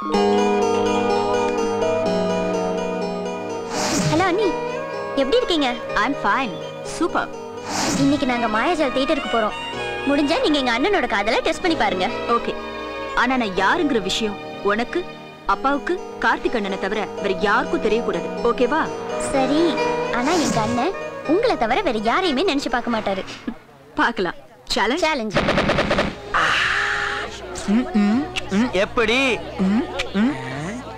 Hello அண்ணி, எப்படி இருக்கீங்க? I'm fine. சூப்பர். இன்னைக்கு நாங்க மாயாஜால் தியேட்டருக்கு போறோம். முடிஞ்சா நீங்க எங்க அண்ணனோட காதலை டெஸ்ட் பண்ணி பாருங்க. ஓகே. ஆனா நான் யாருங்கிற விஷயம் உனக்கு, அப்பாவுக்கு, கார்த்திக் அண்ணனை தவிர வேற யாருக்கும் தெரியக்கூடாது. ஓகேவா? சரி. ஆனா எங்க அண்ணன் உங்களை தவிர வேற யாரையுமே நினைச்சு பார்க்க மாட்டாரு. பார்க்கலாம். சேலஞ்ச். எப்படி?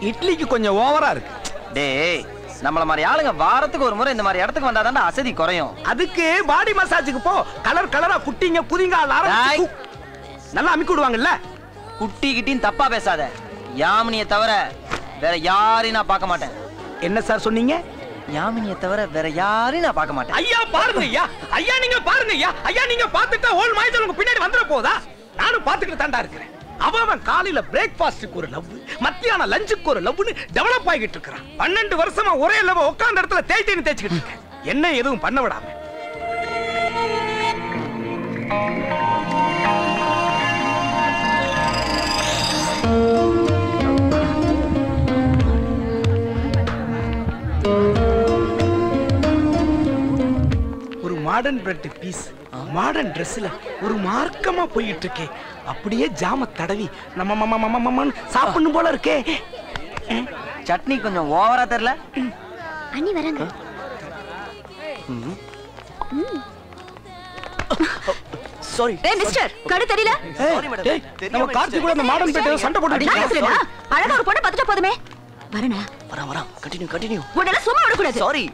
இட்லிக்கு கொஞ்சம் ஓவரா இருக்கு. டேய், நம்மள மாதிரி ஆளுங்க வாரத்துக்கு ஒரு முறை இந்த மாதிரி இடத்துக்கு வந்தாதான் அசதி குறையும். அதுக்கு பாடி மசாஜுக்கு போ. கலர் கலரா குட்டிங்க புதிங்க நல்லா அமுக்கி விடுவாங்கல்ல. குட்டி கிட்டின்னு தப்பா பேசாத. யாமினியை தவிர வேற யாரையும் நான் பார்க்க மாட்டேன். என்ன சார் சொன்னீங்க? யாமினியை தவிர வேற யாரையும் நான் பார்க்க மாட்டேன். ஐயா பாருங்க ஐயா, ஐயா நீங்க பாருங்க ஐயா, ஐயா நீங்க பாத்துட்டா ஹோல் மாய்ச்சல் உங்க பின்னாடி வந்துட போதா? நானும் பாத்துக்கிட்டு தாண்டா இருக்கிறேன். அவன் காலையில பிரேக்ஃபாஸ்டுக்கு ஒரு லவ், மத்தியான லஞ்சுக்கு ஒரு லவ்னு டெவலப் ஆகிட்டு இருக்கான். 12 வருஷமா ஒரே லவ் உட்கார்ந்த இடத்துல தேய்ச்சிக்கிட்டு இருக்கேன். என்ன எதுவும் பண்ண விடாம. ஒரு மாடர்ன் பிரெட் பீஸ் மாடர்ன் ட்ரெஸ்ல ஒரு மார்க்கமா போயிட்டு இருக்கே. அப்படியே ஜாம தடவி நம்ம சாப்பிடணும் போல இருக்கே. சட்னி கொஞ்சம் ஓவரா தெரியல. அண்ணி வராங்க. சாரி. ஏய் மிஸ்டர், கடு தெரியல? டேய், நம்ம கார்த்திக் கூட அந்த மாடர்ன் பிரெட் சண்டை போட்டுட்டு இருக்கா? அழகா ஒரு பொண்ணு பார்த்துட்டா போதுமே. வரேனா? வரா. கண்டினியூ. உடனே சும்மா விட கூடாது. சாரி.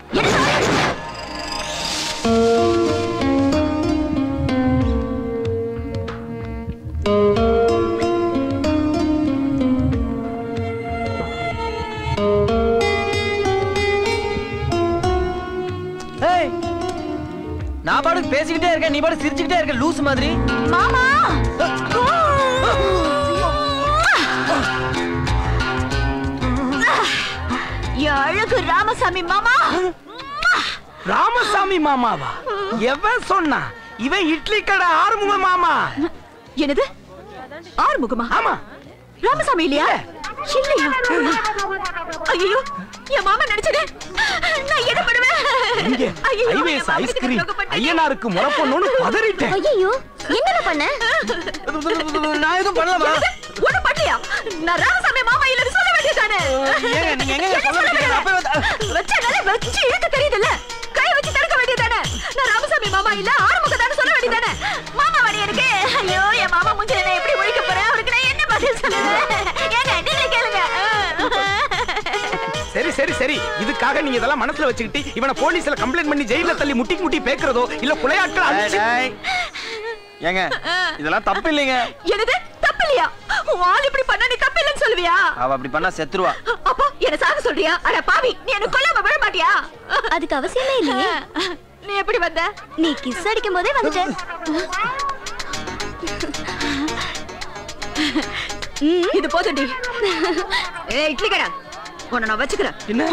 நான் பாட்டு பேசிக்கிட்டே இருக்கேன், நீ பாட்டு சிரிச்சுக்கிட்டே இருக்க லூஸ் மாதிரி. மாமா அழகு ராமசாமி மாமா. ராமசாமி மாமாவா? எவன் சொன்னா? இவன் இட்லி கடை ஆறுமுக மாமா. என்னது ஆறுமுகமா? ஆமா. ராமசாமி இல்லையா? இல்லையா? ஐயோ, என் மாமா நினைச்சது. நான் என்ன பண்ணுவேன்? இங்க ஐவேஸ் ஐஸ்கிரீம் ஐயனாருக்கு முறப்பொண்ணுன்னு பதறிட்டேன். ஐயோ, என்னடா பண்ண? நான் எதுவும் பண்ணலமா? ஒண்ணு பண்ணலையா? நான் ராமசாமி மாமா இல்லன்னு சொல்ல வேண்டியதானே? ஏங்க நீங்க எங்க சொல்ல வேண்டியது? அப்பவே வச்சனால வச்சு இழுக்க தெரியுதுல்ல. கை வச்சு தடுக்க வேண்டியதானே? நான் ராமசாமி மாமா இல்ல ஆறுமுகதான்னு சொல்ல வேண்டியதானே? மாமா வடி எனக்கு. ஐயோ, என் மாமா மூஞ்சில நான் எப்படி முழிக்க போறேன்? அவருக்கு நான் என்ன பதில் சொல்லுவேன்? ஏங்க நீங்க கேளுங்க. சரி, இதுக்காக நீங்க இதெல்லாம் மனசுல வச்சுக்கிட்டு இவனை போலீஸ்ல கம்ப்ளைண்ட் பண்ணி ஜெயில தள்ளி முட்டி பேக்குறதோ இல்ல புலையாட்கள் அடிச்சு. ஏங்க இதெல்லாம் தப்பு இல்லைங்க. என்னது தப்பு இல்லையா? வால் இப்படி பண்ணா நீ தப்பு இல்லன்னு சொல்லுவியா? அவ அப்படி பண்ணா செத்துருவா. அப்போ என்ன சாக சொல்றியா? அட பாவி, நீ என்ன கொல்லாம விட மாட்டியா? அதுக்கு அவசியமே இல்லையே. நீ எப்படி வந்த? நீ கிஸ் அடிக்கும் போதே வந்துட்ட. இது போதுடி. ஏய் இட்லி கடை, உன்னை நான் வச்சுக்கிறேன். என்ன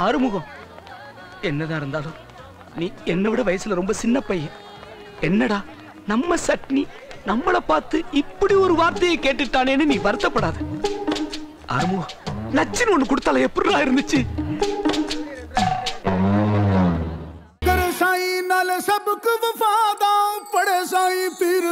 ஆறுமுகம் என்னதான் இருந்தாலும் நீ என்னை விட வயசுல ரொம்ப சின்ன பையன். என்னடா நம்ம சட்னி நம்மள பார்த்து இப்படி ஒரு வார்த்தையை கேட்டுட்டானேன்னு நீ வருத்தப்படாத. ஆறுமுகம் நச்சுன்னு ஒண்ணு கொடுத்தால எப்படிடா இருந்துச்சு? सबको वफादा पड़े साई पीर